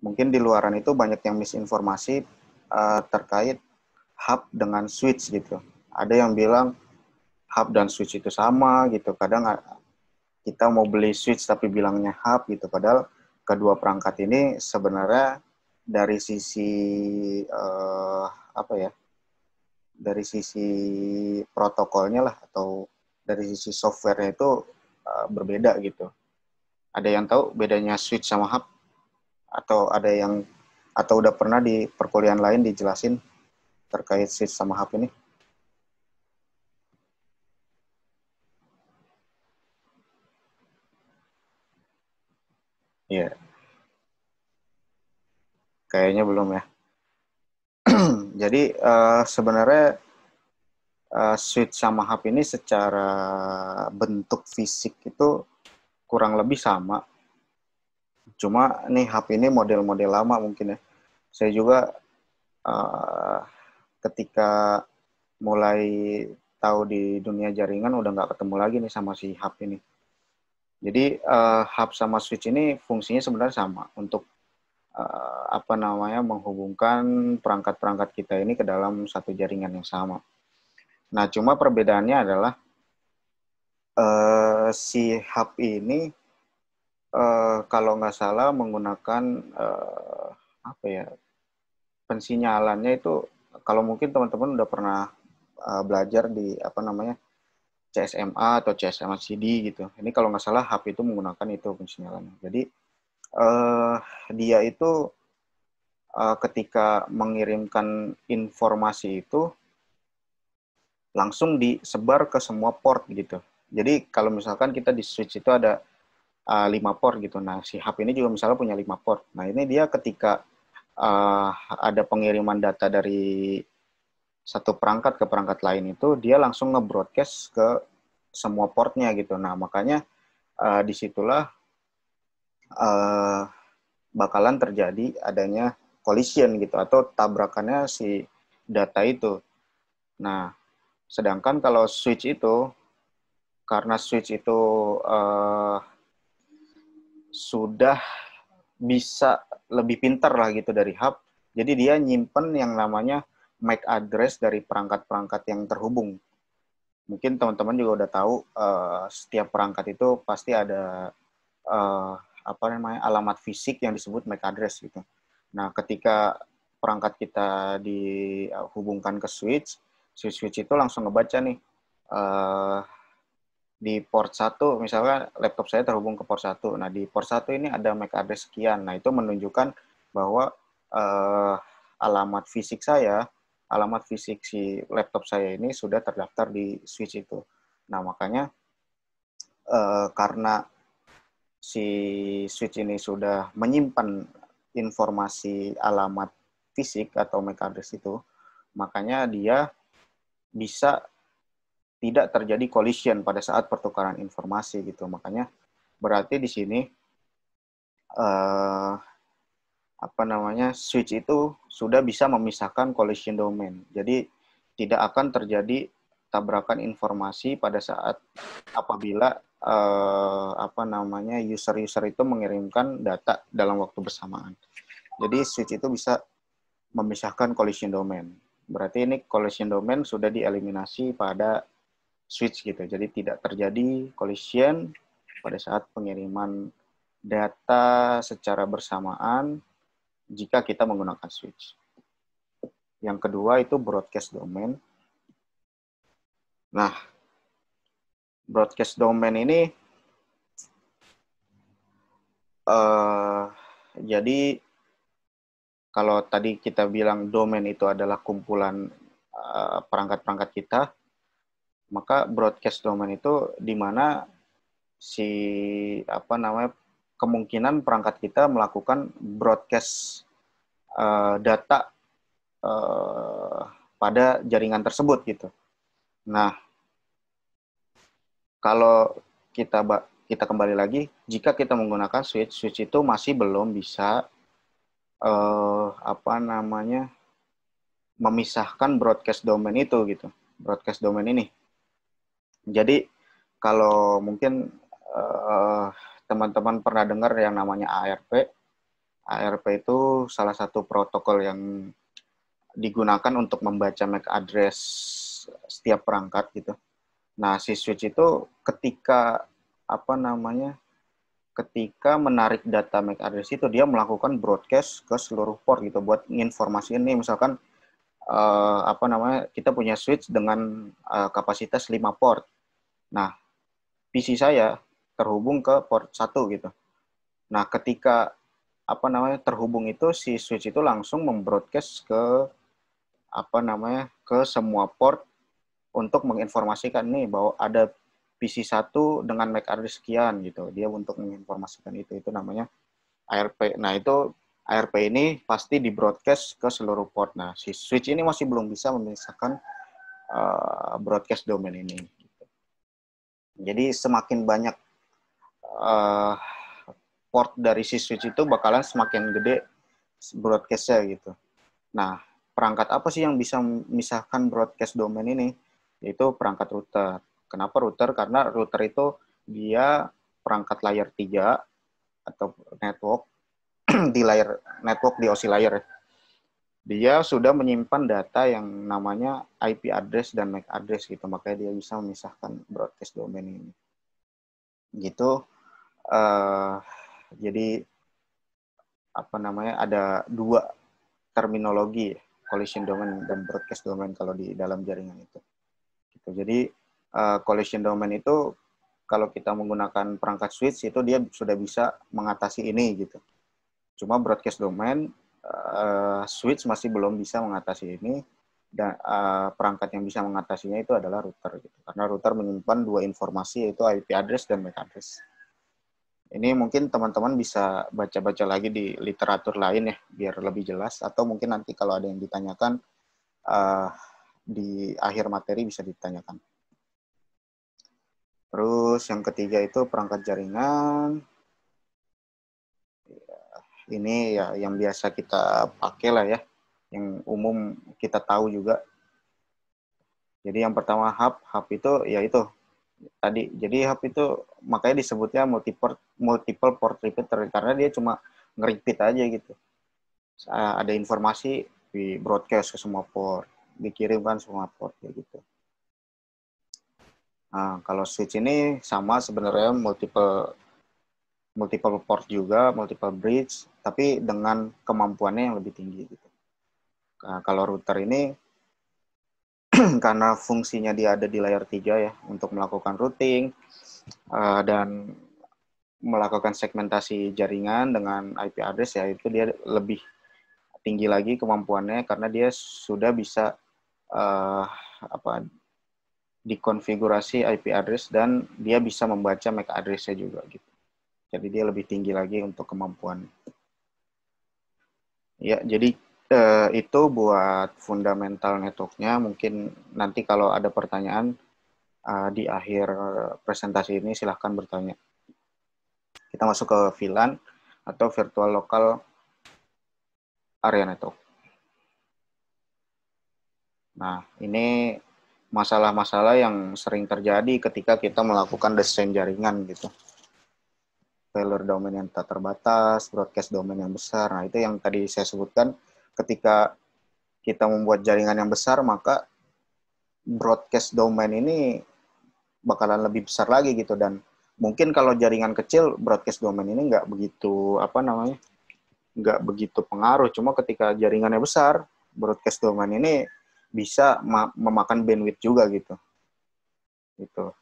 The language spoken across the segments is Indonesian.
mungkin di luaran itu banyak yang misinformasi terkait hub dengan switch gitu. Ada yang bilang hub dan switch itu sama gitu. Kadang kita mau beli switch tapi bilangnya hub gitu. Padahal kedua perangkat ini sebenarnya dari sisi apa ya? Dari sisi protokolnya lah atau dari sisi softwarenya itu berbeda gitu. Ada yang tahu bedanya switch sama hub? Atau ada yang atau udah pernah di perkuliahan lain dijelasin terkait switch sama hub ini? Iya, kayaknya belum ya. Jadi sebenarnya switch sama hub ini secara bentuk fisik itu kurang lebih sama. Cuma nih hub ini model-model lama mungkin ya. Saya juga ketika mulai tahu di dunia jaringan udah nggak ketemu lagi nih sama si hub ini. Jadi hub sama switch ini fungsinya sebenarnya sama untuk apa namanya menghubungkan perangkat-perangkat kita ini ke dalam satu jaringan yang sama. Nah, cuma perbedaannya adalah si hub ini kalau nggak salah menggunakan apa ya pensinyalannya itu kalau mungkin teman-teman udah pernah belajar di apa namanya CSMA atau CSMA-CD gitu. Ini kalau nggak salah hub itu menggunakan itu pensinyalannya. Jadi dia itu ketika mengirimkan informasi itu langsung disebar ke semua port gitu. Jadi kalau misalkan kita di switch itu ada 5 port gitu. Nah, si hub ini juga misalnya punya 5 port. Nah, ini dia ketika ada pengiriman data dari satu perangkat ke perangkat lain itu, dia langsung nge-broadcast ke semua portnya gitu. Nah, makanya disitulah bakalan terjadi adanya collision gitu, atau tabrakannya si data itu. Nah, sedangkan kalau switch itu, karena switch itu sudah bisa lebih pintar lah gitu dari hub, jadi dia nyimpen yang namanya MAC address dari perangkat-perangkat yang terhubung. Mungkin teman-teman juga udah tahu setiap perangkat itu pasti ada apa namanya alamat fisik yang disebut MAC address gitu. Nah, ketika perangkat kita dihubungkan ke switch itu langsung ngebaca nih di port 1, misalnya laptop saya terhubung ke port 1. Nah, di port 1 ini ada MAC address sekian. Nah, itu menunjukkan bahwa alamat fisik si laptop saya ini sudah terdaftar di switch itu. Nah, makanya karena si switch ini sudah menyimpan informasi alamat fisik atau MAC address itu, makanya dia bisa tidak terjadi collision pada saat pertukaran informasi gitu. Makanya berarti di sini apa namanya switch itu sudah bisa memisahkan collision domain. Jadi tidak akan terjadi tabrakan informasi pada saat apabila apa namanya user itu mengirimkan data dalam waktu bersamaan. Jadi switch itu bisa memisahkan collision domain. Berarti ini collision domain sudah dieliminasi pada switch gitu. Jadi tidak terjadi collision pada saat pengiriman data secara bersamaan jika kita menggunakan switch. Yang kedua itu broadcast domain. Nah, broadcast domain ini jadi kalau tadi kita bilang domain itu adalah kumpulan perangkat-perangkat kita, maka broadcast domain itu di mana si apa namanya kemungkinan perangkat kita melakukan broadcast data pada jaringan tersebut gitu. Nah, kalau kita kembali lagi, jika kita menggunakan switch itu masih belum bisa apa namanya memisahkan broadcast domain itu gitu, broadcast domain ini. Jadi kalau mungkin teman-teman pernah dengar yang namanya ARP. ARP itu salah satu protokol yang digunakan untuk membaca MAC address setiap perangkat gitu. Nah, si switch itu ketika ketika menarik data MAC address itu dia melakukan broadcast ke seluruh port gitu buat nginformasiin nih misalkan kita punya switch dengan kapasitas 5 port. Nah, PC saya terhubung ke port 1 gitu. Nah, ketika terhubung itu si switch itu langsung membroadcast ke semua port untuk menginformasikan nih bahwa ada PC 1 dengan MAC address sekian gitu. Dia untuk menginformasikan itu namanya ARP. Nah, itu ARP ini pasti di broadcast ke seluruh port. Nah, si switch ini masih belum bisa memisahkan broadcast domain ini. Jadi semakin banyak port dari si switch itu bakalan semakin gede broadcast-nya gitu. Nah, perangkat apa sih yang bisa memisahkan broadcast domain ini? Yaitu perangkat router. Kenapa router? Karena router itu dia perangkat layer 3 atau network di layer network di OSI layer. Dia sudah menyimpan data yang namanya IP address dan MAC address gitu, makanya dia bisa memisahkan broadcast domain ini. Gitu. Jadi ada dua terminologi, collision domain dan broadcast domain kalau di dalam jaringan itu. Gitu. Jadi collision domain itu kalau kita menggunakan perangkat switch itu dia sudah bisa mengatasi ini gitu. Cuma broadcast domain switch masih belum bisa mengatasi ini, dan perangkat yang bisa mengatasinya itu adalah router gitu. Karena router menyimpan dua informasi yaitu IP address dan MAC address. Ini mungkin teman-teman bisa baca-baca lagi di literatur lain ya biar lebih jelas, atau mungkin nanti kalau ada yang ditanyakan di akhir materi bisa ditanyakan. Terus yang ketiga itu perangkat jaringan. Ini ya yang biasa kita pakai lah ya, yang umum kita tahu juga. Jadi yang pertama hub itu ya itu tadi. Jadi hub itu makanya disebutnya multiple port repeater karena dia cuma nge-repeat aja gitu. Ada informasi di broadcast ke semua port, dikirimkan semua port kayak gitu. Nah, kalau switch ini sama sebenarnya multiple port juga, multiple bridge, tapi dengan kemampuannya yang lebih tinggi gitu. Nah, kalau router ini karena fungsinya dia ada di layer 3 ya untuk melakukan routing dan melakukan segmentasi jaringan dengan IP address ya, itu dia lebih tinggi lagi kemampuannya karena dia sudah bisa dikonfigurasi IP address dan dia bisa membaca MAC address-nya juga gitu. Jadi dia lebih tinggi lagi untuk kemampuan. Ya, jadi itu buat fundamental network-nya. Mungkin nanti kalau ada pertanyaan di akhir presentasi ini silahkan bertanya. Kita masuk ke VLAN atau Virtual Local Area Network. Nah, ini masalah-masalah yang sering terjadi ketika kita melakukan desain jaringan gitu. Failure domain yang tak terbatas, broadcast domain yang besar. Nah, itu yang tadi saya sebutkan, ketika kita membuat jaringan yang besar, maka broadcast domain ini bakalan lebih besar lagi gitu. Dan mungkin kalau jaringan kecil, broadcast domain ini nggak begitu pengaruh. Cuma ketika jaringannya besar, broadcast domain ini bisa memakan bandwidth juga gitu. Gitu.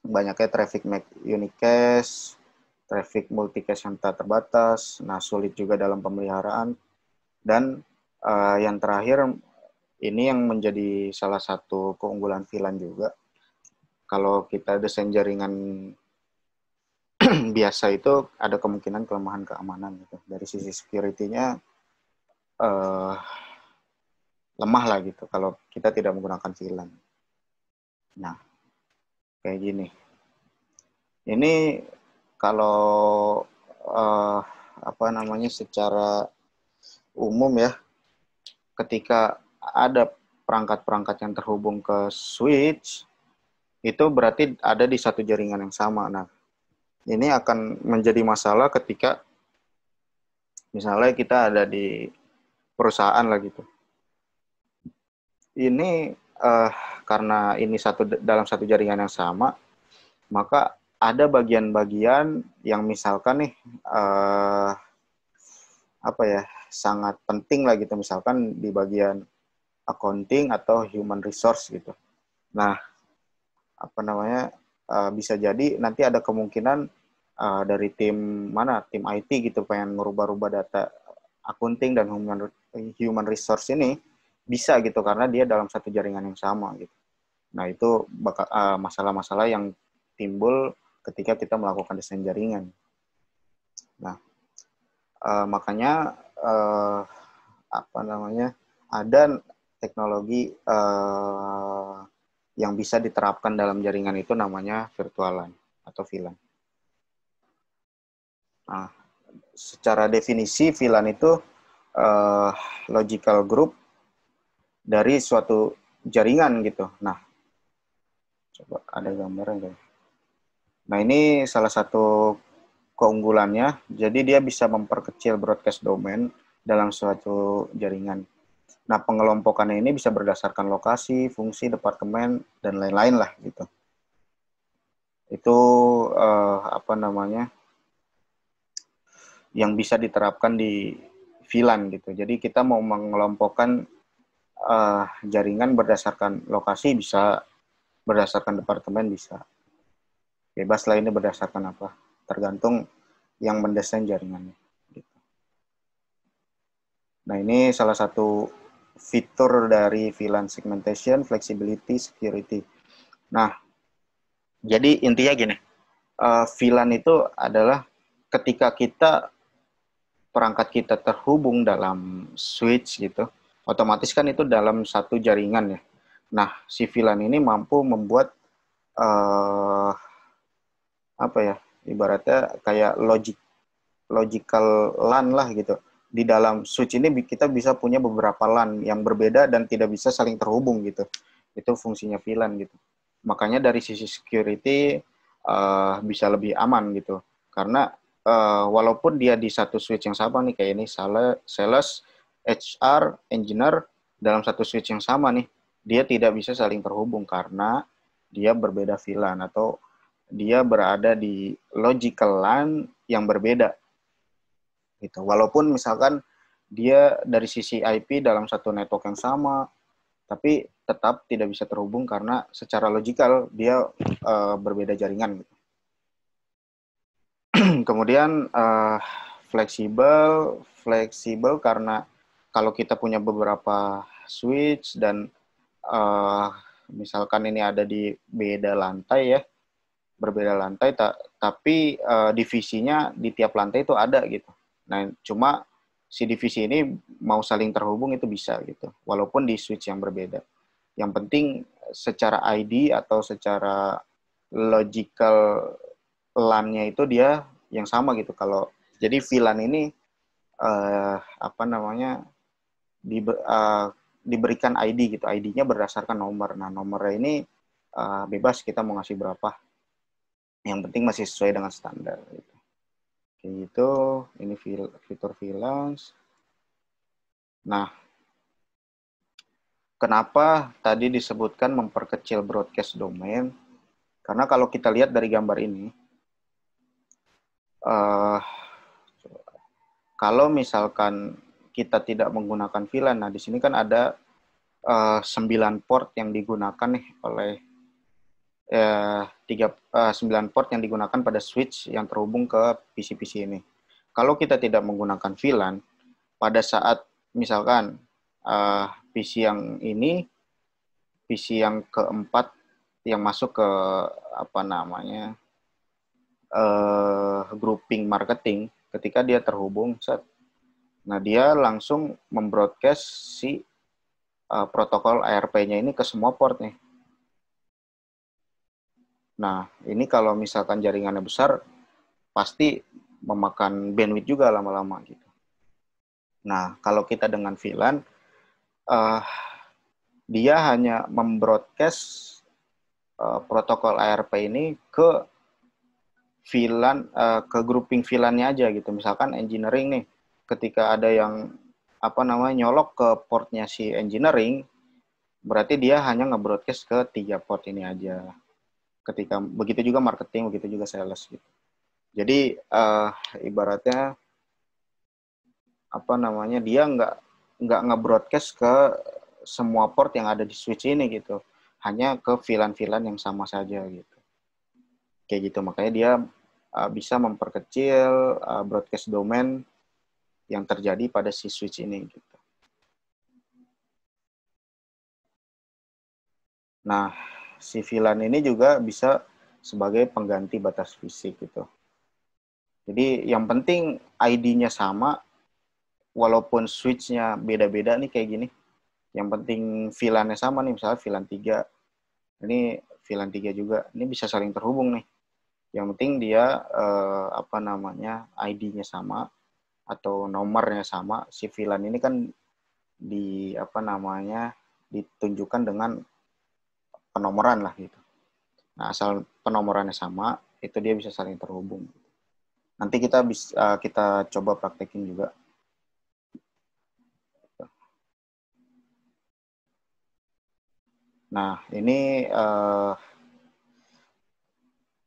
Banyaknya traffic MAC unicast, traffic multicast yang tak terbatas, nah sulit juga dalam pemeliharaan. Dan yang terakhir, ini yang menjadi salah satu keunggulan VLAN juga. Kalau kita desain jaringan biasa itu ada kemungkinan kelemahan keamanan gitu. Dari sisi security-nya lemah lah gitu kalau kita tidak menggunakan VLAN. Nah, kayak gini. Ini kalau secara umum ya, ketika ada perangkat-perangkat yang terhubung ke switch, itu berarti ada di satu jaringan yang sama. Nah, ini akan menjadi masalah ketika Misalnya kita ada di perusahaan lah gitu. Ini karena ini dalam satu jaringan yang sama, maka ada bagian-bagian yang misalkan nih apa ya, sangat penting lah gitu, misalkan di bagian accounting atau human resource gitu. Nah, apa namanya, bisa jadi nanti ada kemungkinan dari tim IT gitu pengen ngerubah-rubah data accounting dan human resource ini bisa gitu karena dia dalam satu jaringan yang sama gitu. Nah, itu masalah-masalah yang timbul ketika kita melakukan desain jaringan. Nah, makanya apa namanya, ada teknologi yang bisa diterapkan dalam jaringan itu namanya virtualan atau VLAN. Nah, secara definisi VLAN itu logical group dari suatu jaringan gitu. Nah, coba ada gambarnya. Nah, ini salah satu keunggulannya. Jadi dia bisa memperkecil broadcast domain dalam suatu jaringan. Nah, pengelompokannya ini bisa berdasarkan lokasi, fungsi, departemen, dan lain-lain lah gitu. Itu apa namanya, yang bisa diterapkan di VLAN gitu. Jadi kita mau mengelompokkan jaringan berdasarkan lokasi bisa, berdasarkan departemen bisa. Bebas lah ini berdasarkan apa, tergantung yang mendesain jaringannya. Gitu. Nah, ini salah satu fitur dari VLAN segmentation, flexibility, security. Nah, jadi intinya gini, VLAN itu adalah ketika perangkat kita terhubung dalam switch gitu, otomatis kan itu dalam satu jaringan ya. Nah, si VLAN ini mampu membuat apa ya, ibaratnya kayak logical LAN lah gitu. Di dalam switch ini kita bisa punya beberapa LAN yang berbeda dan tidak bisa saling terhubung gitu. Itu fungsinya VLAN gitu. Makanya dari sisi security bisa lebih aman gitu. Karena walaupun dia di satu switch yang sama nih, kayak ini sales, HR, engineer dalam satu switch yang sama nih, dia tidak bisa saling terhubung karena dia berbeda VLAN atau dia berada di logical LAN yang berbeda gitu. Walaupun misalkan dia dari sisi IP dalam satu network yang sama, tapi tetap tidak bisa terhubung karena secara logikal dia berbeda jaringan. Kemudian fleksibel karena kalau kita punya beberapa switch dan misalkan ini ada di berbeda lantai, tapi divisinya di tiap lantai itu ada gitu. Nah, cuma si divisi ini mau saling terhubung itu bisa gitu, walaupun di switch yang berbeda. Yang penting secara ID atau secara logical LAN-nya itu dia yang sama gitu. Kalau jadi VLAN ini apa namanya, diberikan ID gitu. ID-nya berdasarkan nomor. Nah, nomornya ini bebas kita mau ngasih berapa. Yang penting masih sesuai dengan standar gitu. Kayak gitu, ini fitur VLAN. Nah, kenapa tadi disebutkan memperkecil broadcast domain? Karena kalau kita lihat dari gambar ini, kalau misalkan kita tidak menggunakan VLAN, nah di sini kan ada 9 port yang digunakan nih oleh 9 port yang digunakan pada switch yang terhubung ke PC-PC ini. Kalau kita tidak menggunakan VLAN, pada saat misalkan PC yang ini, PC yang keempat yang masuk ke apa namanya grouping marketing, ketika dia terhubung, nah dia langsung membroadcast si protokol ARP-nya ini ke semua port nih. Nah, ini kalau misalkan jaringannya besar, pasti memakan bandwidth juga lama-lama gitu. Nah, kalau kita dengan VLAN, dia hanya membroadcast protokol ARP ini ke VLAN, ke grouping VLAN-nya aja gitu. Misalkan engineering nih, ketika ada yang nyolok ke portnya si engineering, berarti dia hanya nge-broadcast ke 3 port ini aja. Ketika begitu juga marketing, begitu juga sales gitu. Jadi ibaratnya dia nggak nge-broadcast ke semua port yang ada di switch ini gitu, hanya ke VLAN-VLAN yang sama saja gitu. Kayak gitu, makanya dia bisa memperkecil broadcast domain yang terjadi pada si switch ini gitu. Nah, si VLAN ini juga bisa sebagai pengganti batas fisik gitu. Jadi yang penting ID-nya sama, walaupun switch-nya beda-beda nih kayak gini. Yang penting VLAN-nya sama nih, misalnya VLAN 3. Ini VLAN 3 juga, ini bisa saling terhubung nih. Yang penting dia ID-nya sama atau nomornya sama. Si VLAN ini kan ditunjukkan dengan penomoran lah gitu. Nah, asal penomorannya sama, itu dia bisa saling terhubung. Nanti kita coba praktekin juga. Nah, ini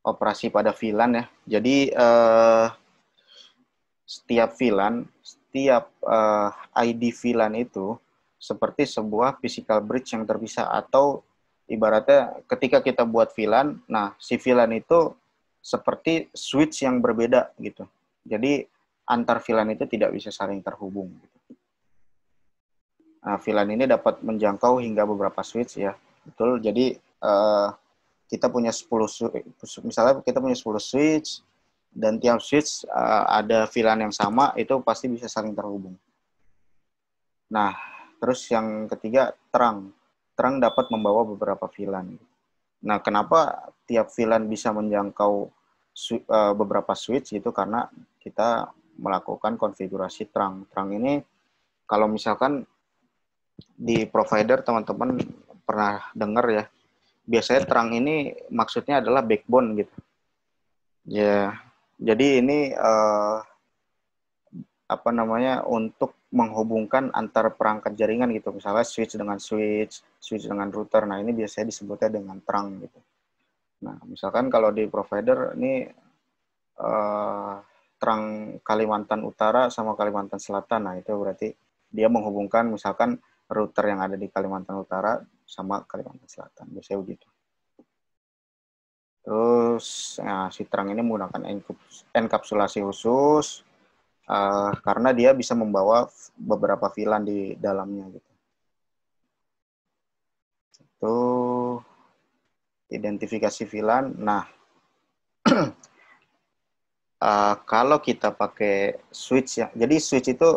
operasi pada VLAN ya. Jadi setiap ID VLAN itu seperti sebuah physical bridge yang terpisah, atau ibaratnya ketika kita buat VLAN, nah si VLAN itu seperti switch yang berbeda gitu. Jadi antar VLAN itu tidak bisa saling terhubung. Nah, VLAN ini dapat menjangkau hingga beberapa switch ya. Betul. Jadi kita punya 10 misalnya kita punya 10 switch, dan tiap switch ada VLAN yang sama, itu pasti bisa saling terhubung. Nah, terus yang ketiga, terang. Terang dapat membawa beberapa VLAN. Nah, kenapa tiap VLAN bisa menjangkau beberapa switch itu? Karena kita melakukan konfigurasi terang. Terang ini, kalau misalkan di provider teman-teman pernah dengar ya, biasanya terang ini maksudnya adalah backbone gitu. Ya, jadi ini untuk menghubungkan antar perangkat jaringan gitu. Misalnya switch dengan switch dengan router. Nah, ini biasanya disebutnya dengan terang gitu. Nah, misalkan kalau di provider ini terang Kalimantan Utara sama Kalimantan Selatan. Nah, itu berarti dia menghubungkan misalkan router yang ada di Kalimantan Utara sama Kalimantan Selatan. Biasanya begitu. Terus si terang ini menggunakan enkapsulasi khusus karena dia bisa membawa beberapa VLAN di dalamnya gitu. Itu identifikasi VLAN. Nah, kalau kita pakai switch ya, jadi switch itu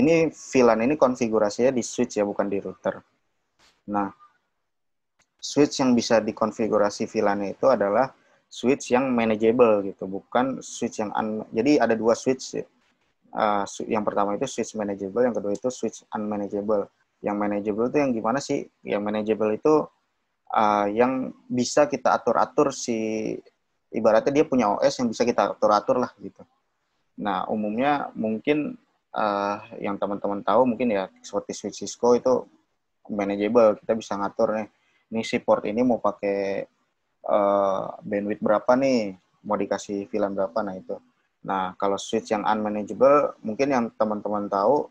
ini VLAN ini konfigurasinya di switch ya, bukan di router. Nah, switch yang bisa dikonfigurasi VLAN itu adalah switch yang manageable gitu, bukan switch yang jadi ada dua switch. Yang pertama itu switch manageable, yang kedua itu switch unmanageable. Yang manageable itu yang gimana sih? Yang manageable itu yang bisa kita atur-atur, ibaratnya dia punya OS yang bisa kita atur-atur lah gitu. Nah, umumnya mungkin yang teman-teman tahu mungkin ya seperti switch Cisco itu manageable, kita bisa ngatur nih. Ini si port ini mau pakai bandwidth berapa nih, mau dikasih VLAN berapa, nah itu. Nah, kalau switch yang unmanageable, mungkin yang teman-teman tahu,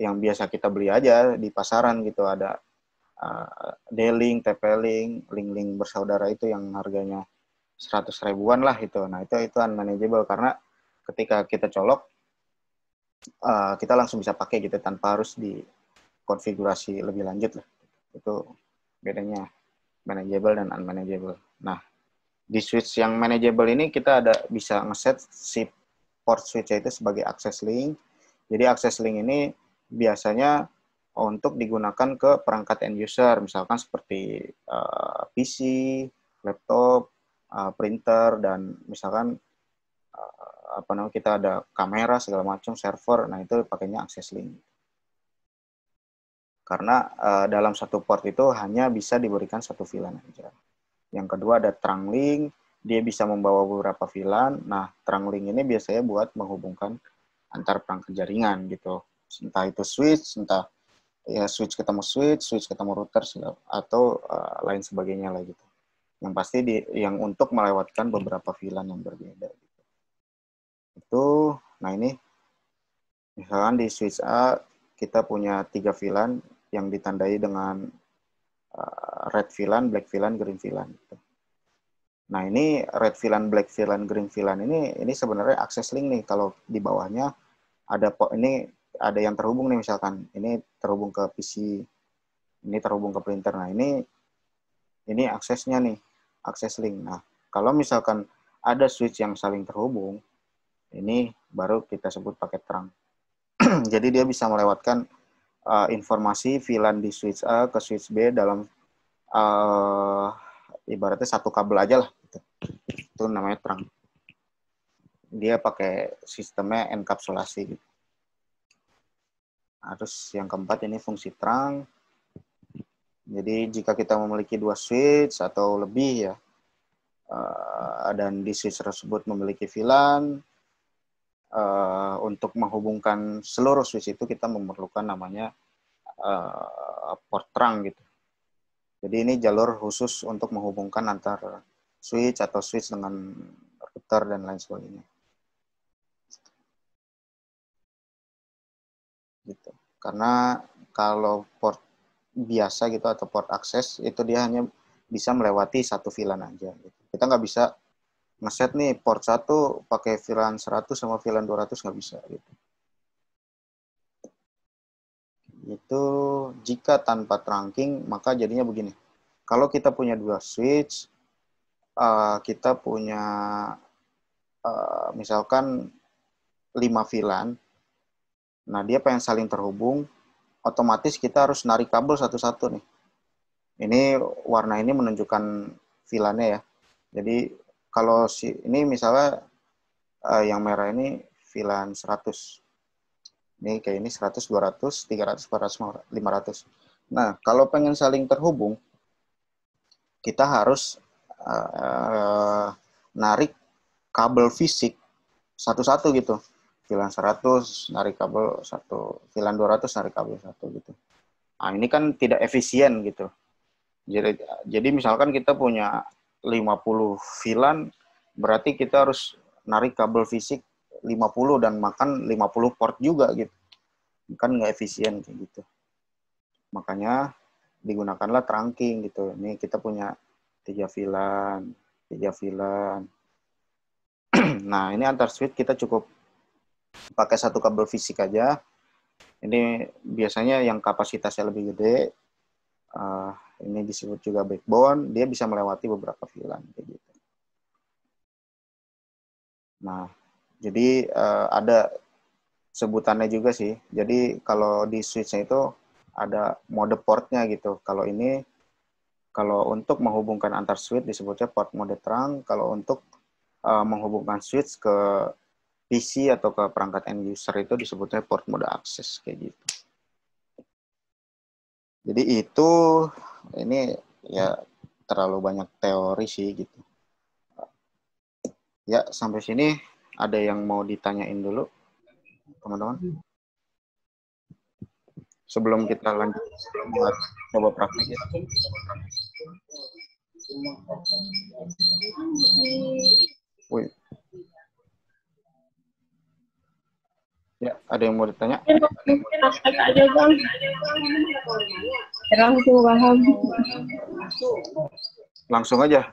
yang biasa kita beli aja di pasaran gitu, ada D-Link, TP-Link, link-link bersaudara itu yang harganya 100 ribuan lah itu. Nah, itu unmanageable karena ketika kita colok, kita langsung bisa pakai gitu tanpa harus dikonfigurasi lebih lanjut lah. Itu bedanya manageable dan unmanageable. Nah, di switch yang manageable ini kita bisa ngeset si port switch itu sebagai access link. Jadi access link ini biasanya untuk digunakan ke perangkat end user, misalkan seperti PC, laptop, printer, dan misalkan kita ada kamera segala macam, server. Nah, itu pakainya access link. Karena dalam satu port itu hanya bisa diberikan satu VLAN aja. Yang kedua ada terang link, dia bisa membawa beberapa VLAN. Nah, terang link ini biasanya buat menghubungkan antar perangkat jaringan gitu. Entah itu switch, entah ya switch ketemu router atau lain sebagainya lah gitu. Yang pasti yang untuk melewatkan beberapa VLAN yang berbeda gitu. Nah ini misalkan di switch A kita punya 3 VLAN yang ditandai dengan red VLAN, black VLAN, green VLAN gitu. Nah ini red VLAN, black VLAN, green VLAN ini sebenarnya access link nih. Kalau di bawahnya ini ada yang terhubung nih, misalkan ini terhubung ke PC, ini terhubung ke printer. Nah ini aksesnya nih, akses link. Nah kalau misalkan ada switch yang saling terhubung, ini baru kita sebut paket terang. Jadi dia bisa melewatkan informasi VLAN di switch A ke switch B dalam ibaratnya satu kabel aja lah. Gitu. Itu namanya terang. Dia pakai sistemnya enkapsulasi. Gitu. Nah, terus yang keempat ini fungsi terang. Jadi jika kita memiliki 2 switch atau lebih ya, dan di switch tersebut memiliki VLAN, untuk menghubungkan seluruh switch itu kita memerlukan namanya port terang gitu. Jadi ini jalur khusus untuk menghubungkan antar switch atau switch dengan router dan lain sebagainya. Gitu. Karena kalau port biasa gitu atau port akses itu dia hanya bisa melewati satu VLAN aja. Gitu. Kita nggak bisa ngeset nih port 1 pakai VLAN 100 sama VLAN 200 nggak bisa gitu. Itu jika tanpa trunking maka jadinya begini. Kalau kita punya 2 switch, kita punya misalkan 5 VLAN, nah dia pengen saling terhubung, otomatis kita harus narik kabel satu-satu nih. Ini warna ini menunjukkan VLAN-nya ya. Jadi kalau ini misalnya yang merah ini VLAN 100. Ini kayak ini 100, 200, 300, 400, 500. Nah, kalau pengen saling terhubung, kita harus narik kabel fisik satu-satu gitu. VLAN 100 narik kabel satu, VLAN 200 narik kabel satu gitu. Nah, ini kan tidak efisien gitu. Jadi misalkan kita punya 50 VLAN, berarti kita harus narik kabel fisik 50 dan makan 50 port juga gitu. Kan nggak efisien kayak gitu. Makanya digunakanlah trunking gitu. Ini kita punya 3 VLAN. Nah, ini antar switch kita cukup pakai satu kabel fisik aja. Ini biasanya yang kapasitasnya lebih gede. Ini disebut juga backbone. Dia bisa melewati beberapa VLAN kayak gitu. Nah, jadi ada sebutannya juga sih. Jadi kalau di switch-nya itu ada mode portnya gitu. Kalau untuk menghubungkan antar switch disebutnya port mode terang. Kalau untuk menghubungkan switch ke PC atau ke perangkat end user itu disebutnya port mode akses kayak gitu. Jadi ini ya terlalu banyak teori sih gitu. Ya sampai sini ada yang mau ditanyain dulu teman-teman? Sebelum kita lanjut buat coba praktik ya. Wih. Ya, ada yang mau ditanya? Praktek aja bang. Langsung paham. Langsung aja.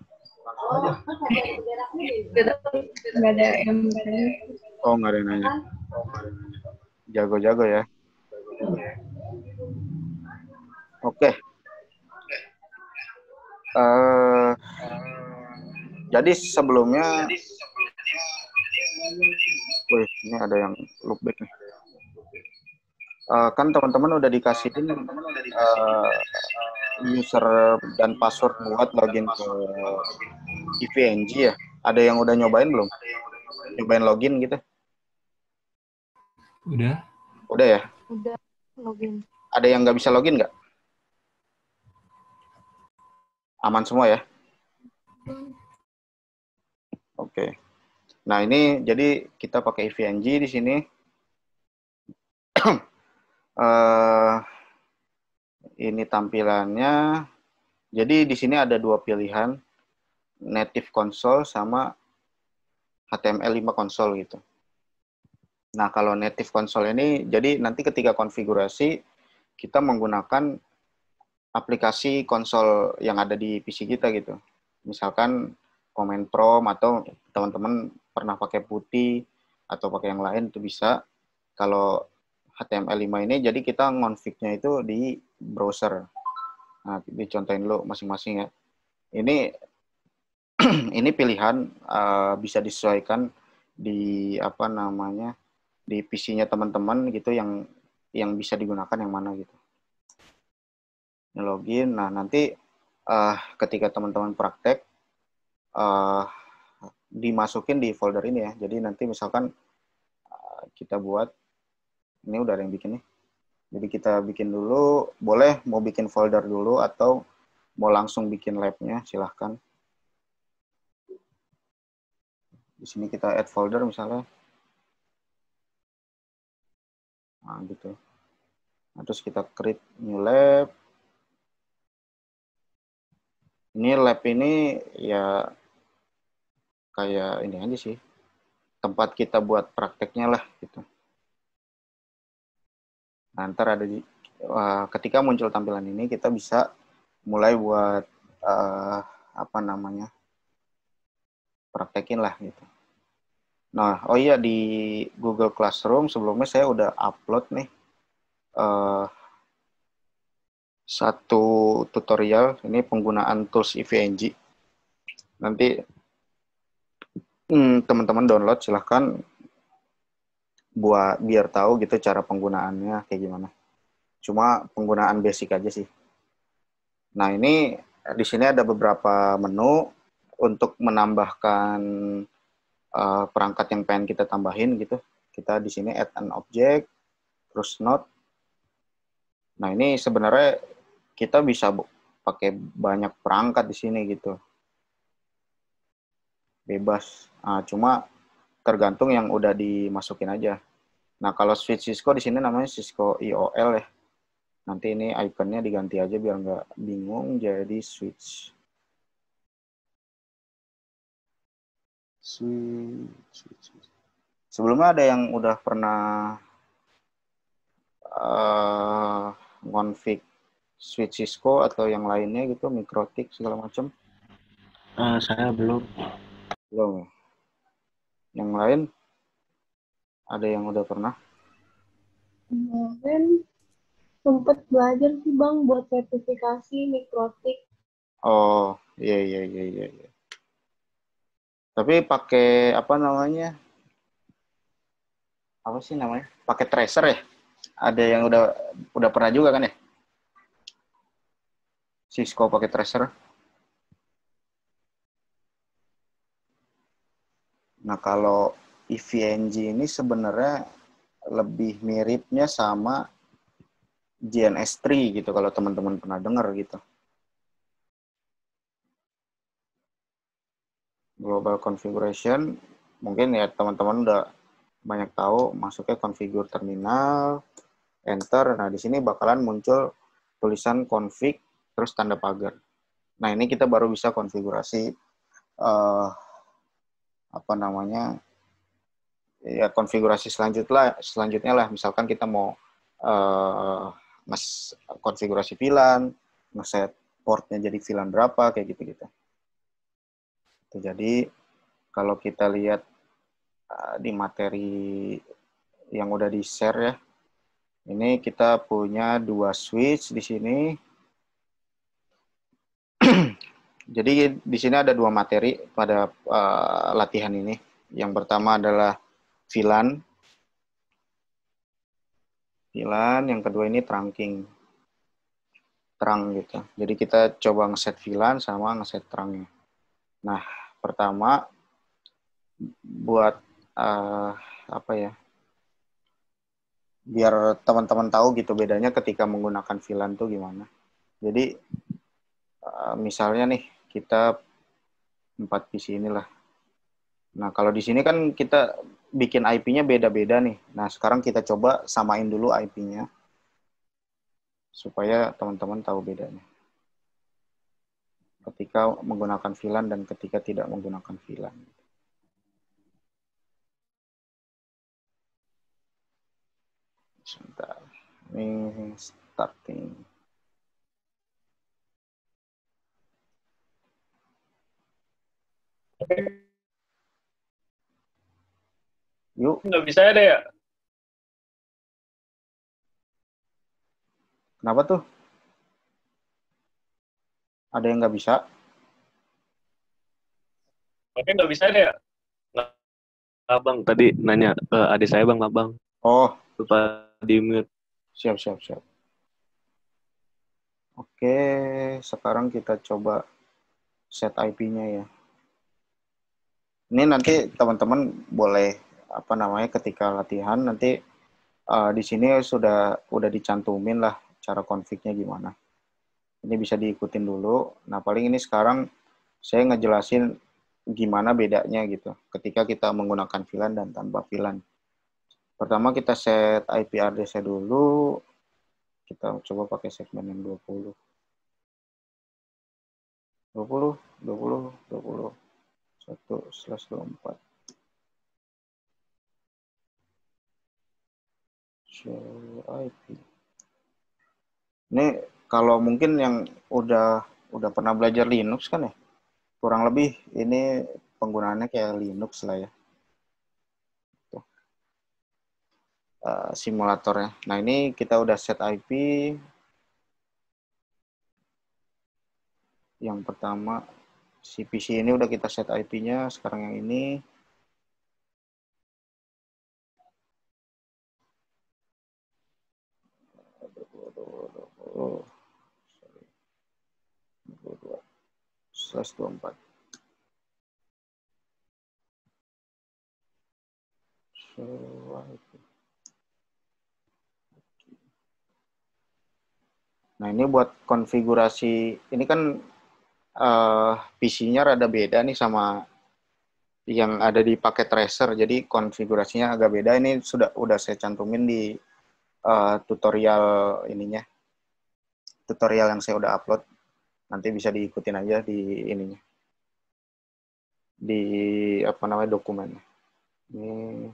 Nggak ada yang bertanya. Oh, nggak ada yang nanya. Jago-jago ya. Oke. Jadi sebelumnya, wih, ini ada yang loopback nih. Kan teman-teman udah dikasihin user dan password buat login ke IVNG ya. Ada yang udah nyobain belum? Nyobain login gitu? Udah. Udah ya? Udah login. Ada yang nggak bisa login nggak? Aman semua ya? Oke. Nah ini jadi kita pakai IVNG di sini. uh, ini tampilannya. Jadi di sini ada dua pilihan, native console sama HTML5 console gitu. Nah, kalau native console ini, jadi nanti ketika konfigurasi, kita menggunakan aplikasi konsol yang ada di PC kita gitu. Misalkan Command Prompt atau teman-teman pernah pakai Putih atau pakai yang lain itu bisa. Kalau HTML5 ini, jadi kita ngonfig-nya itu di browser. Nah, dicontohin dulu masing-masing ya. Ini ini pilihan bisa disesuaikan di apa namanya di PC-nya teman-teman gitu yang bisa digunakan yang mana gitu. Login. Nah, nanti ketika teman-teman praktek dimasukin di folder ini ya. Jadi nanti misalkan kita buat, ini udah ada yang bikin nih. Jadi kita bikin dulu, boleh mau bikin folder dulu atau mau langsung bikin labnya, silahkan. Di sini kita add folder misalnya. Nah, gitu. Nah, terus kita create new lab. Ini lab ini ya kayak ini aja sih. Tempat kita buat prakteknya lah gitu. Nah, ntar ada ketika muncul tampilan ini kita bisa mulai buat apa namanya praktekin lah gitu. Nah, oh iya di Google Classroom sebelumnya saya udah upload nih satu tutorial ini penggunaan tools EVNG. Nanti teman-teman download silahkan buat biar tahu gitu cara penggunaannya kayak gimana. Cuma penggunaan basic aja sih. Nah, ini di sini ada beberapa menu untuk menambahkan perangkat yang pengen kita tambahin gitu. Kita di sini add an object, terus node. Nah, ini sebenarnya kita bisa pakai banyak perangkat di sini gitu. Bebas. Nah, cuma tergantung yang udah dimasukin aja. Nah, kalau switch Cisco di sini namanya Cisco IOL ya. Nanti ini ikonnya diganti aja biar nggak bingung, jadi switch. Switch. Sebelumnya ada yang udah pernah config switch Cisco atau yang lainnya gitu, mikrotik segala macam? Saya belum. Belum. Yang lain ada yang udah pernah? Kemarin sempat belajar sih Bang buat sertifikasi mikrotik. Oh, iya. Tapi pakai apa namanya? Apa sih namanya? Pakai tracer ya? Ada yang udah pernah juga kan ya? Cisco pakai tracer. Nah, kalau EVNG ini sebenarnya lebih miripnya sama GNS3 gitu kalau teman-teman pernah dengar gitu. Global configuration, mungkin ya teman-teman udah banyak tahu, masuknya configure terminal, enter. Nah, di sini bakalan muncul tulisan config terus tanda pagar. Nah, ini kita baru bisa konfigurasi apa namanya? Ya konfigurasi selanjutnya lah. Misalkan kita mau konfigurasi VLAN, ngeset portnya jadi VLAN berapa, kayak gitu-gitu. Jadi kalau kita lihat di materi yang udah di-share ya, ini kita punya 2 switch di sini. Jadi di sini ada 2 materi pada latihan ini. Yang pertama adalah VLAN, yang kedua ini trunking. Terang gitu. Jadi kita coba ngeset VLAN sama ngeset terangnya. Nah, pertama buat apa ya? Biar teman-teman tahu gitu bedanya ketika menggunakan VLAN tuh gimana. Jadi misalnya nih kita 4 PC inilah. Nah, kalau di sini kan kita bikin IP-nya beda-beda nih. Nah, sekarang kita coba samain dulu IP-nya supaya teman-teman tahu bedanya ketika menggunakan VLAN dan ketika tidak menggunakan VLAN. Sebentar. Ini starting. Yuk. Nggak bisa ada ya? Kenapa tuh? Ada yang nggak bisa? Makanya nggak bisa ada ya? Nggak, Bang. Tadi nanya ke adik saya, Bang, Bang. Oh, Lupa di-mute. siap. Oke, sekarang kita coba set IP-nya ya. Ini nanti teman-teman boleh ketika latihan nanti di sini udah dicantumin lah cara config-nya gimana. Ini bisa diikutin dulu. Nah, paling ini sekarang saya ngejelasin gimana bedanya gitu ketika kita menggunakan VLAN dan tanpa VLAN. Pertama kita set IP address-nya dulu. Kita coba pakai segmen yang 20. 1/24. Share IP. Ini kalau mungkin yang udah pernah belajar Linux kan ya, kurang lebih ini penggunaannya kayak Linux lah ya. Simulatornya. Nah, ini kita udah set IP. Yang pertama, si PC ini udah kita set IP-nya. Sekarang yang ini. /24. Nah, ini buat konfigurasi. Ini kan PC-nya rada beda nih sama yang ada di paket tracer. Jadi konfigurasinya agak beda. Ini udah saya cantumin di tutorial ininya. Tutorial yang saya udah upload. Nanti bisa diikutin aja di ininya. Di dokumennya. Ini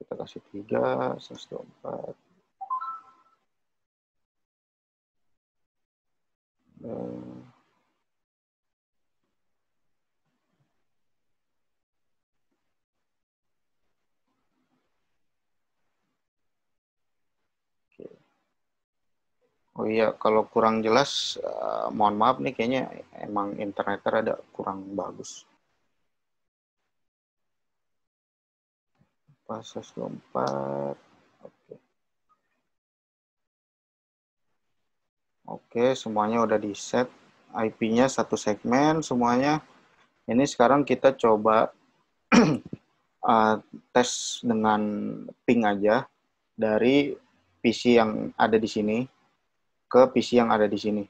kita kasih 3, 1/24. Oh iya, kalau kurang jelas, mohon maaf nih, kayaknya emang internetnya ada kurang bagus. Pas 1/24. Oke, semuanya udah di set. IP-nya satu segmen semuanya. Ini sekarang kita coba tes dengan ping aja dari PC yang ada di sini ke PC yang ada di sini.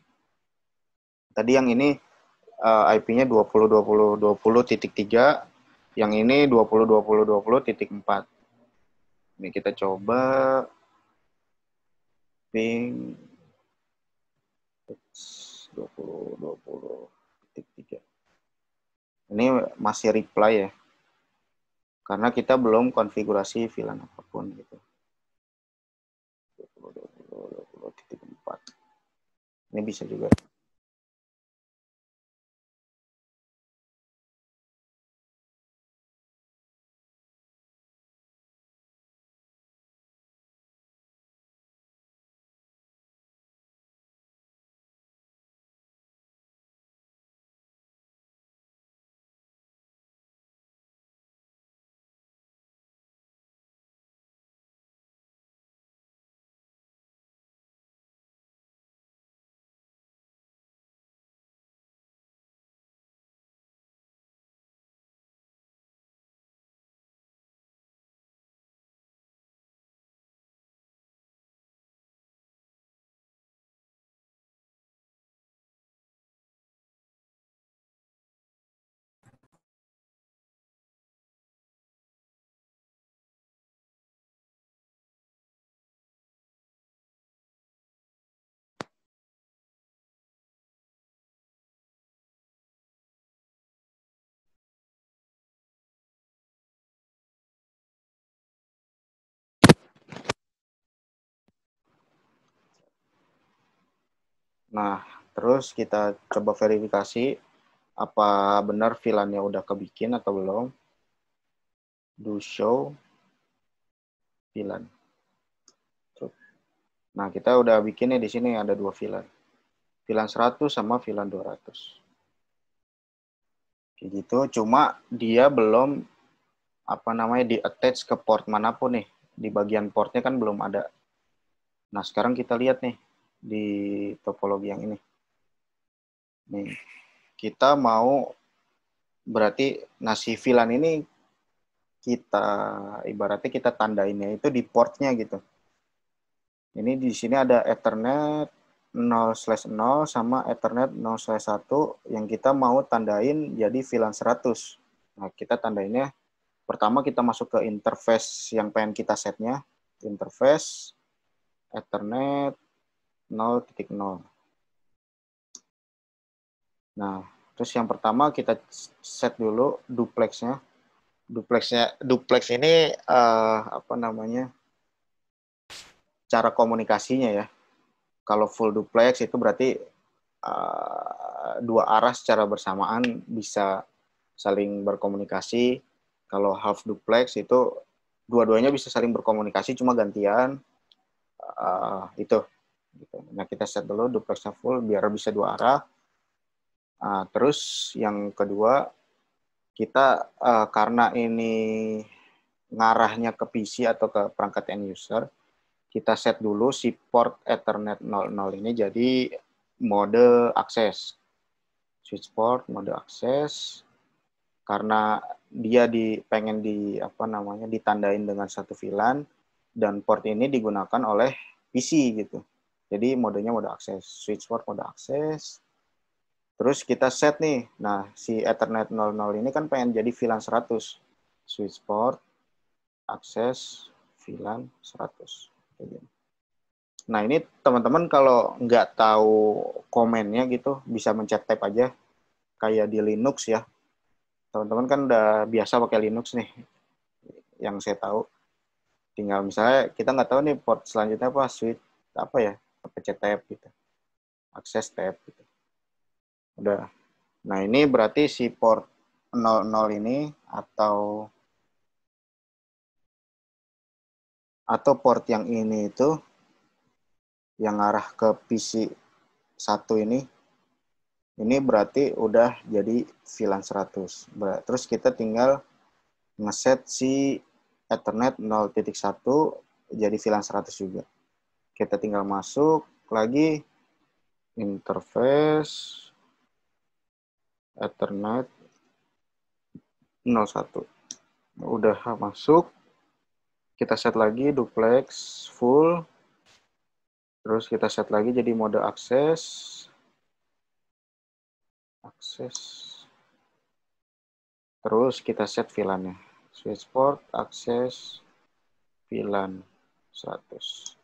Tadi yang ini IP-nya 20.20.20.3, yang ini 20.20.20.4. Ini kita coba ping 20.20.3. Ini masih reply ya, karena kita belum konfigurasi VLAN apapun gitu. 20.20.4. Ini bisa juga. Nah, terus kita coba verifikasi apa benar VLAN-nya udah kebikin atau belum. Do show VLAN. Nah, kita udah bikinnya di sini ada 2 VLAN. VLAN 100 sama VLAN 200. Kayak gitu, cuma dia belum di attach ke port manapun nih. Di bagian portnya kan belum ada. Nah, sekarang kita lihat nih di topologi yang ini. Nih, kita mau berarti si VLAN ini kita ibaratnya kita tandainnya itu di portnya gitu. Ini di sini ada Ethernet 0/0 sama Ethernet 0/1 yang kita mau tandain jadi VLAN 100. Nah, kita tandainnya pertama kita masuk ke interface yang pengen kita setnya. Interface Ethernet 0.0. Nah, terus yang pertama kita set dulu duplexnya. Duplex ini cara komunikasinya ya. Kalau full duplex itu berarti 2 arah secara bersamaan bisa saling berkomunikasi. Kalau half duplex itu dua-duanya bisa saling berkomunikasi cuma gantian itu. Nah, kita set dulu duplexnya full biar bisa 2 arah. Terus yang kedua kita karena ini ngarahnya ke PC atau ke perangkat end user, kita set dulu si port Ethernet 00 ini jadi mode akses. Switch port mode akses karena dia pengen ditandain dengan satu VLAN dan port ini digunakan oleh PC gitu. Jadi modenya mode akses, switch port mode akses. Terus kita set nih, nah si Ethernet 00 ini kan pengen jadi VLAN 100. Switch port, akses, VLAN 100. Nah ini teman-teman kalau nggak tahu komennya gitu, bisa mencet tab aja. Kayak di Linux ya. Teman-teman kan udah biasa pakai Linux nih, yang saya tahu. Tinggal misalnya kita nggak tahu nih port selanjutnya apa, switch apa ya, pencet tab gitu. Akses tab gitu. Udah. Nah, ini berarti si port 00 ini atau port yang ini itu yang arah ke PC 1 ini berarti udah jadi VLAN 100. Terus kita tinggal ngeset si Ethernet 0.1 jadi VLAN 100 juga. Kita tinggal masuk lagi interface Ethernet 01. Udah masuk. Kita set lagi duplex full. Terus kita set lagi jadi mode akses. Terus kita set VLAN-nya. Switch port, akses, VLAN 100.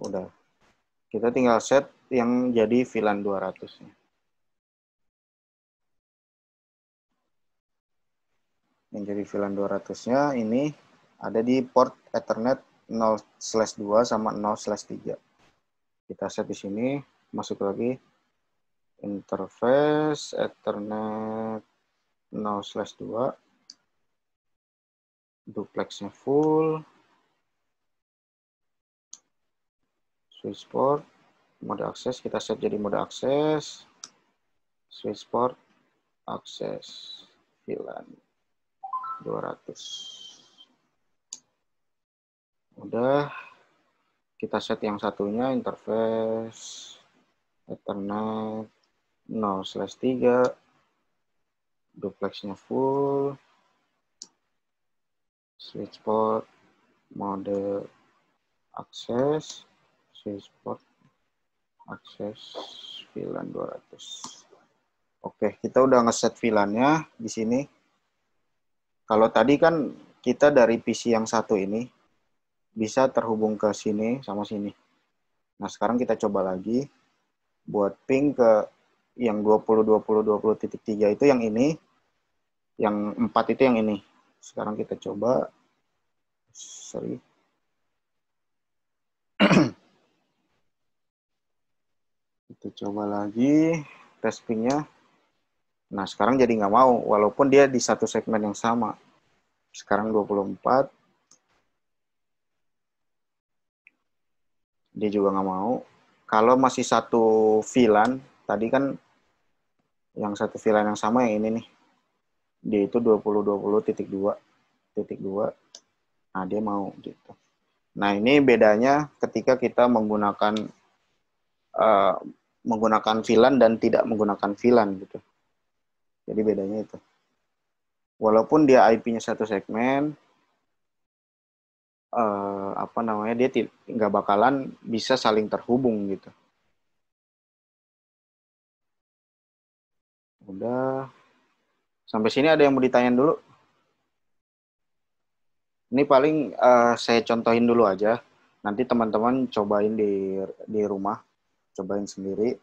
Udah. Kita tinggal set yang jadi VLAN 200-nya. Yang jadi VLAN 200-nya ini ada di port Ethernet 0/2 sama 0/3. Kita set di sini, masuk lagi interface Ethernet 0/2, duplexnya full, switch port, mode akses kita set jadi mode akses, switch port, akses, VLAN 200. Udah, kita set yang satunya interface Ethernet 0/3, duplexnya full, switch port, mode akses, switch port, akses, VLAN 200. Oke, kita udah ngeset VLAN-nya di sini. Kalau tadi kan kita dari PC yang satu ini bisa terhubung ke sini sama sini. Nah, sekarang kita coba lagi buat ping ke yang 20.20.20.3 itu yang ini, yang 4 itu yang ini. Sekarang kita coba, Kita coba lagi tes pingnya. Nah, sekarang jadi nggak mau, walaupun dia di satu segmen yang sama. Sekarang 24. Dia juga nggak mau. Kalau masih satu VLAN, tadi kan yang satu VLAN yang sama yang ini nih. Dia itu 20.20.2. Nah, dia mau gitu. Nah, ini bedanya ketika kita menggunakan VLAN dan tidak menggunakan VLAN gitu. Jadi bedanya itu. Walaupun dia IP-nya satu segmen, dia nggak bakalan bisa saling terhubung gitu. Udah. Sampai sini ada yang mau ditanyain dulu? Ini paling saya contohin dulu aja. Nanti teman-teman cobain di rumah, cobain sendiri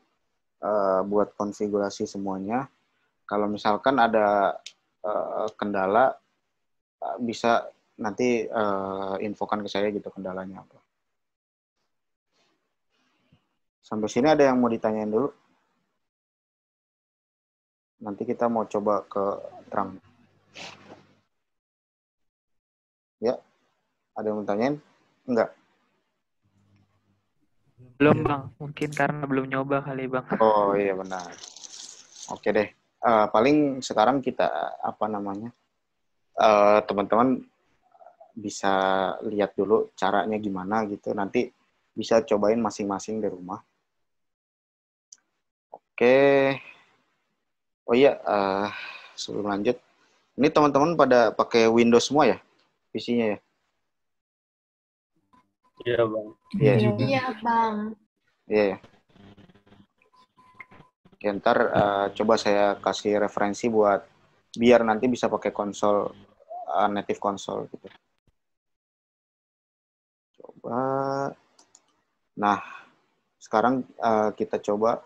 buat konfigurasi semuanya. Kalau misalkan ada kendala, bisa nanti infokan ke saya gitu kendalanya apa. Sampai sini ada yang mau ditanyain dulu? Nanti kita mau coba ke terang. Ya, ada yang mau tanyain? Enggak? Belum Bang, mungkin karena belum nyoba kali Bang. Oh iya benar. Oke deh. Paling sekarang kita teman-teman bisa lihat dulu caranya gimana gitu. Nanti bisa cobain masing-masing di rumah. Oke. Oh iya, sebelum lanjut, ini teman-teman pada pakai Windows semua ya, PC-nya ya? Iya, Bang. Iya. Iya, Bang. Iya ya. Oke, ntar coba saya kasih referensi buat biar nanti bisa pakai konsol native konsol gitu. Coba. Nah, sekarang kita coba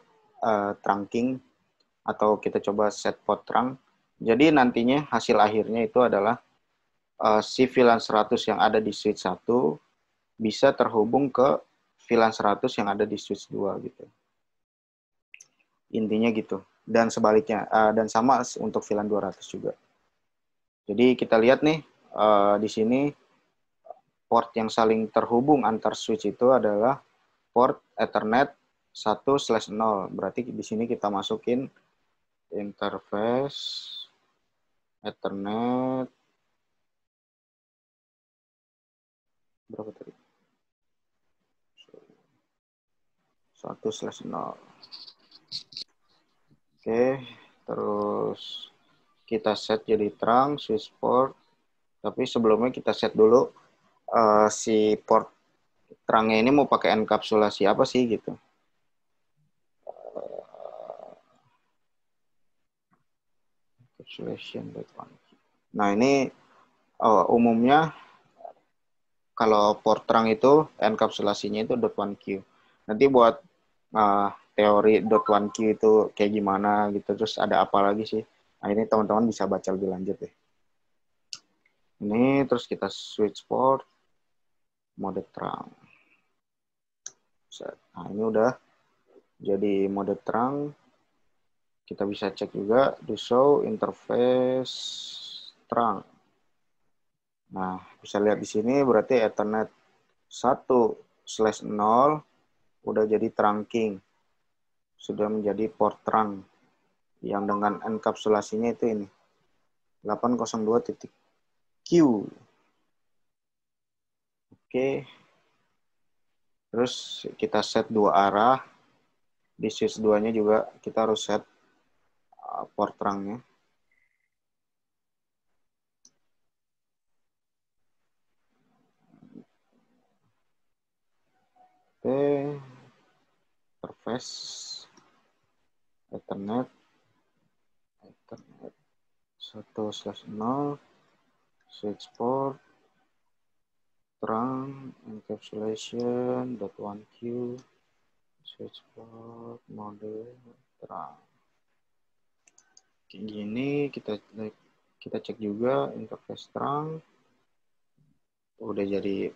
trunking atau kita coba set port trunk. Jadi nantinya hasil akhirnya itu adalah si VLAN 100 yang ada di switch 1 bisa terhubung ke VLAN 100 yang ada di switch 2 gitu. Intinya gitu. Dan sebaliknya, dan sama untuk VLAN 200 juga. Jadi kita lihat nih, di sini port yang saling terhubung antar switch itu adalah port Ethernet 1/0. Berarti di sini kita masukin interface Ethernet berapa tadi? 1/0. Oke, terus kita set jadi trunk, switch port. Tapi sebelumnya kita set dulu si port trunknya ini mau pakai enkapsulasi apa sih gitu. Encapsulation. Nah ini umumnya kalau port trunk itu enkapsulasinya itu .1Q. Nanti buat teori .1Q itu kayak gimana gitu, terus ada apa lagi sih? Nah ini teman-teman bisa baca lebih lanjut deh. Ini terus kita switch port mode trunk. Nah ini udah jadi mode trunk. Kita bisa cek juga do show interface trunk. Nah bisa lihat di sini berarti Ethernet 1/0 udah jadi trunking, sudah menjadi port trunk yang dengan enkapsulasinya itu ini 802.Q. Oke. Terus kita set dua arah. Di switch 2-nya juga kita harus set port trunknya. Oke. Interface Ethernet 1/0 switch port trunk encapsulation .1Q switch port mode trunk. Kayak gini kita cek juga interface trunk udah jadi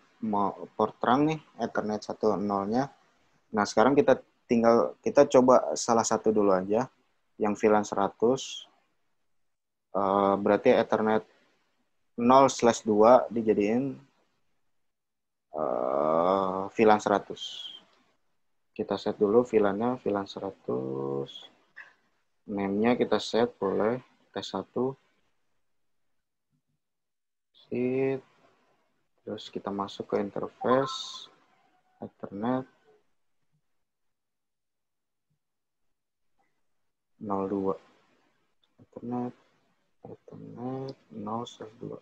port trunk nih Ethernet 1/0-nya. Nah sekarang kita tinggal kita coba salah satu dulu aja, yang VLAN 100. Berarti Ethernet 0/2 dijadiin VLAN 100. Kita set dulu VLAN-nya, VLAN 100. Name-nya kita set, boleh tes1. Set. Terus kita masuk ke interface Ethernet 02. Ethernet 0/2.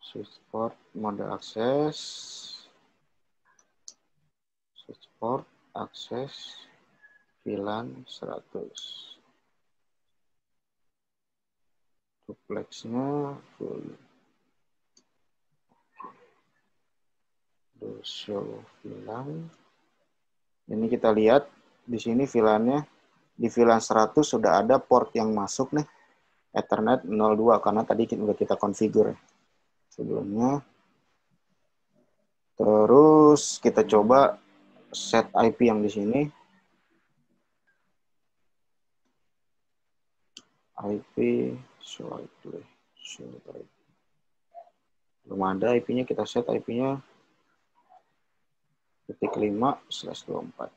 Switch port mode akses. Switch port akses VLAN 100. Duplexnya full. Do show VLAN. Ini kita lihat di sini VLAN-nya. Di VLAN 100 sudah ada port yang masuk nih. Ethernet 02 karena tadi sudah kita configure sebelumnya. Terus kita coba set IP yang di sini. IP show IP. Belum ada IP-nya, kita set IP-nya .5/24.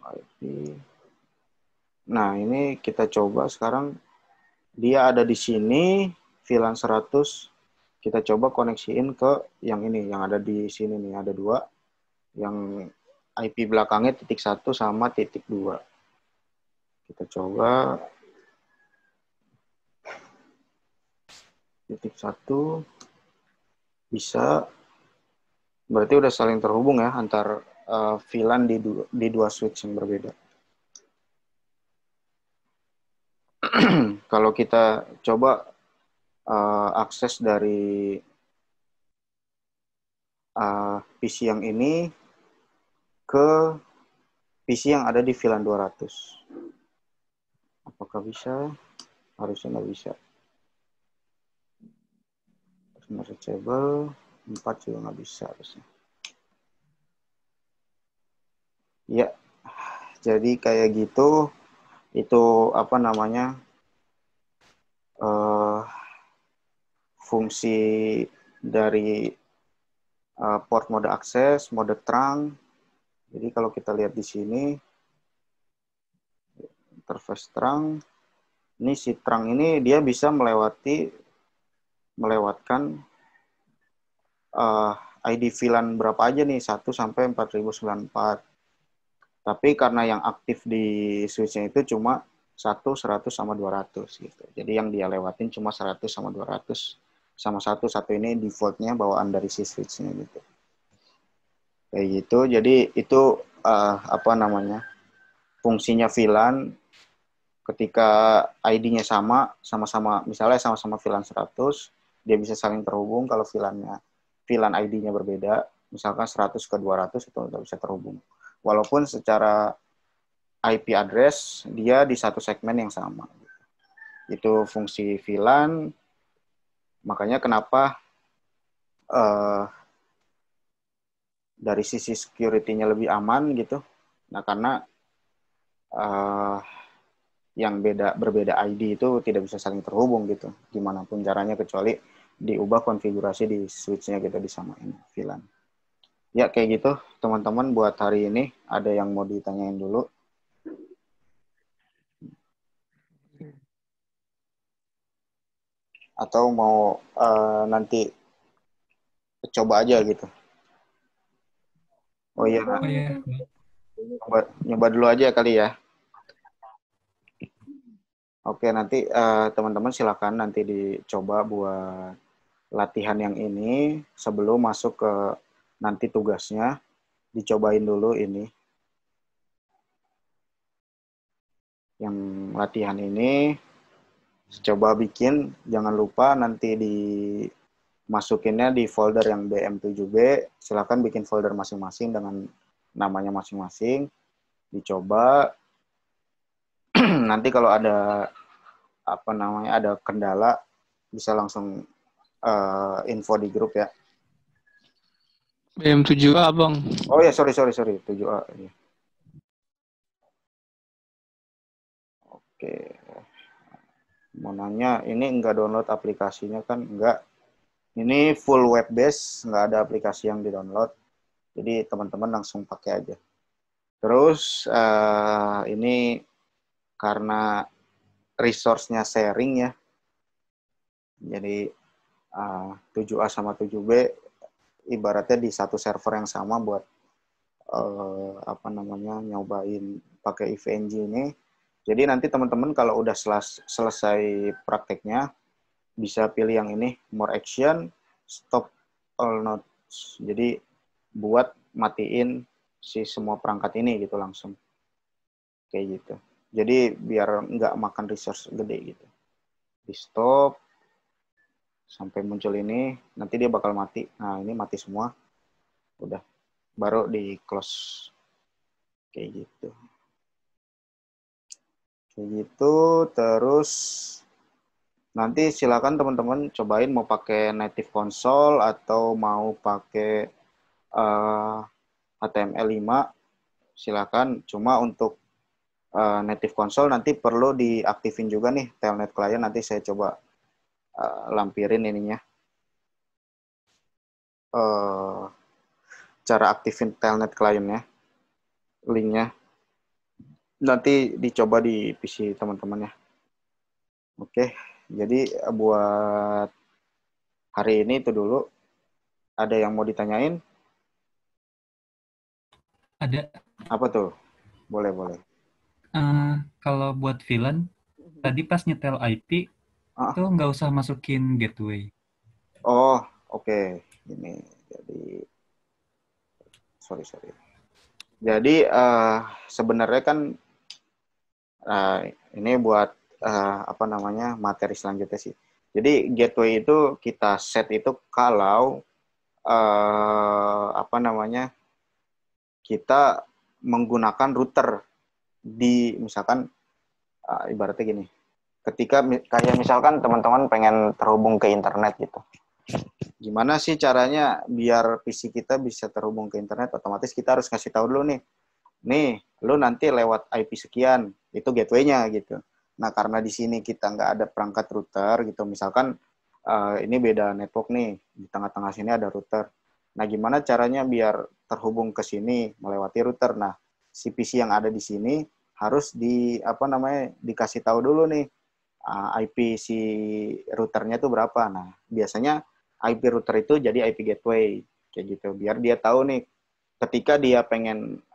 IP. Nah, ini kita coba sekarang. Dia ada di sini, VLAN 100. Kita coba koneksiin ke yang ini, yang ada di sini nih, ada 2. Yang IP belakangnya .1 sama .2. Kita coba .1 bisa, berarti udah saling terhubung ya antar VLAN di dua switch yang berbeda. Kalau kita coba akses dari PC yang ini ke PC yang ada di VLAN 200. Apakah bisa? Harusnya nggak bisa. Reachable 4 juga nggak bisa harusnya. Ya, jadi kayak gitu. Itu apa namanya? Fungsi dari port mode akses, mode terang. Jadi kalau kita lihat di sini, interface terang, ini si terang ini dia bisa melewatkan ID VLAN berapa aja nih, 1 sampai 4094. Tapi karena yang aktif di switch-nya itu cuma 1, 100 sama 200 gitu. Jadi yang dia lewatin cuma 100 sama 200 sama 1 ini default-nya bawaan dari si switch-nya gitu. Kayak gitu. Jadi itu apa namanya? Fungsinya VLAN ketika ID-nya sama-sama misalnya sama-sama VLAN 100, dia bisa saling terhubung. Kalau VLAN ID-nya berbeda, misalkan 100 ke 200 itu nggak bisa terhubung. Walaupun secara IP address dia di satu segmen yang sama. Itu fungsi VLAN. Makanya kenapa dari sisi security-nya lebih aman gitu. Nah, karena yang berbeda ID itu tidak bisa saling terhubung gitu. Gimana pun caranya kecuali diubah konfigurasi di switch-nya gitu, disamain VLAN. Ya, kayak gitu teman-teman buat hari ini. Ada yang mau ditanyain dulu? Atau mau nanti coba aja gitu? Oh iya, nyoba dulu aja kali ya. Oke, nanti teman-teman silakan nanti dicoba buat latihan yang ini sebelum masuk ke nanti tugasnya. Dicobain dulu ini. Yang latihan ini coba bikin, jangan lupa nanti dimasukinnya di folder yang BM7B. Silakan bikin folder masing-masing dengan namanya masing-masing. Dicoba. Nanti kalau ada ada kendala bisa langsung info di grup ya. BM7A, Bang. Oh ya, sorry 7A. Iya. Oke. Mau nanya, ini enggak download aplikasinya kan? Enggak. Ini full web base, nggak ada aplikasi yang di-download. Jadi teman-teman langsung pakai aja. Terus ini karena resource-nya sharing ya. Jadi 7A sama 7B ibaratnya di satu server yang sama buat nyobain pakai EVNG ini. Jadi nanti teman-teman kalau udah selesai prakteknya bisa pilih yang ini, more action, stop all nodes. Jadi buat matiin si semua perangkat ini gitu langsung. Kayak gitu. Jadi biar nggak makan resource gede gitu. Di stop sampai muncul ini, nanti dia bakal mati. Nah, ini mati semua. Udah. Baru di close. Kayak gitu. Kayak gitu, terus nanti silakan teman-teman cobain mau pakai native console atau mau pakai HTML5, silakan. Cuma untuk native console nanti perlu diaktifin juga nih Telnet client, nanti saya coba lampirin ininya. Cara aktifin Telnet client-nya, linknya. Nanti dicoba di PC teman-teman ya. Oke, jadi buat hari ini itu dulu. Ada yang mau ditanyain? Ada. Apa tuh? Boleh. Kalau buut VLAN, tadi pas nyetel IP, itu nggak usah masukin gateway. Oh, oke. Ini jadi sorry. Jadi sebenarnya kan ini buat materi selanjutnya sih. Jadi gateway itu kita set itu kalau kita menggunakan router di misalkan ibaratnya gini. Ketika kayak misalkan teman-teman pengen terhubung ke internet gitu. Gimana sih caranya biar PC kita bisa terhubung ke internet? Otomatis kita harus kasih tahu dulu nih. Nih, lu nanti lewat IP sekian, itu gateway-nya gitu. Nah, karena di sini kita nggak ada perangkat router gitu, misalkan ini beda network nih, di tengah-tengah sini ada router. Nah, gimana caranya biar terhubung ke sini melewati router? Nah, si PC yang ada di sini harus dikasih tahu dulu nih IP si routernya tuh berapa. Nah, biasanya IP router itu jadi IP gateway kayak gitu. Biar dia tahu nih ketika dia pengen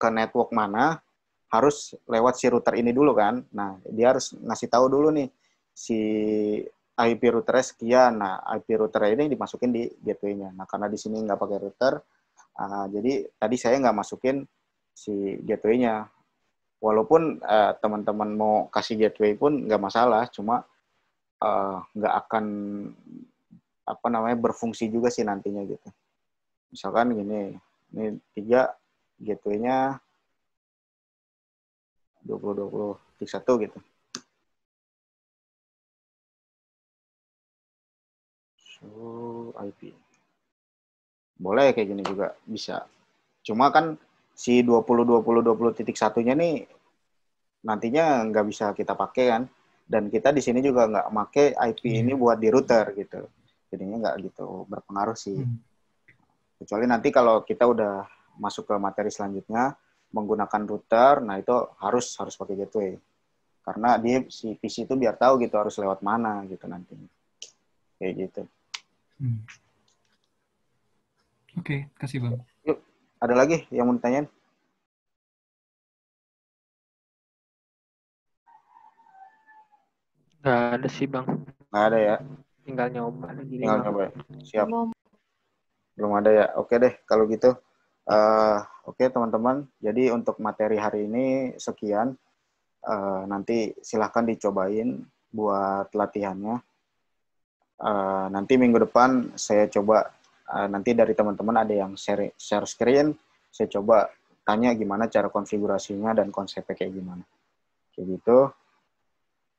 ke network mana harus lewat si router ini dulu kan. Nah, dia harus ngasih tahu dulu nih si IP routernya sekian. Nah, IP router ini dimasukin di gateway-nya. Nah, karena di sini nggak pakai router, jadi tadi saya nggak masukin si gateway-nya. Walaupun teman-teman mau kasih gateway pun nggak masalah, cuma nggak akan berfungsi juga sih nantinya gitu. Misalkan gini, ini 3 gateway-nya 2021 gitu. So, IP. Boleh kayak gini juga bisa. Cuma kan si 20.20.20.1-nya nih nantinya nggak bisa kita pakai kan. Dan kita di sini juga nggak pakai IP ini buat di router gitu. Jadinya nggak gitu berpengaruh sih. Kecuali nanti kalau kita udah masuk ke materi selanjutnya menggunakan router, nah itu harus pakai gateway. Karena dia si PC itu biar tahu gitu harus lewat mana gitu nantinya. Kayak gitu. Oke, kasih Bang. Yuk, ada lagi yang mau ditanyain? Nggak ada sih Bang. Nggak ada ya? Tinggal nyoba lagi. Tinggal nyoba ya? Siap. Belum ada ya? Oke deh, kalau gitu. Oke teman-teman, jadi untuk materi hari ini sekian. Nanti silahkan dicobain buat latihannya. Nanti minggu depan saya coba, nanti dari teman-teman ada yang share screen, saya coba tanya gimana cara konfigurasinya dan konsepnya kayak gimana. Kayak gitu.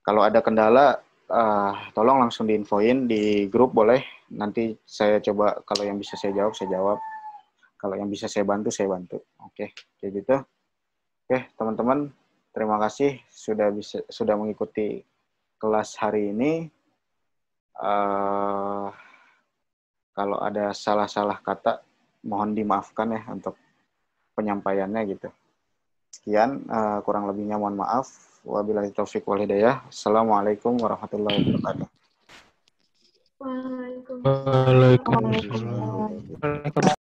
Kalau ada kendala, tolong langsung diinfoin di grup boleh. Nanti saya coba kalau yang bisa saya jawab, saya jawab. Kalau yang bisa saya bantu, saya bantu. Oke, kayak gitu. Oke, teman-teman, terima kasih sudah mengikuti kelas hari ini. Kalau ada salah-salah kata, mohon dimaafkan ya untuk penyampaiannya gitu. Sekian, kurang lebihnya mohon maaf. Wabillahi taufiq wal hidayah. Assalamualaikum warahmatullahi wabarakatuh. Waalaikumsalam. Waalaikumsalam.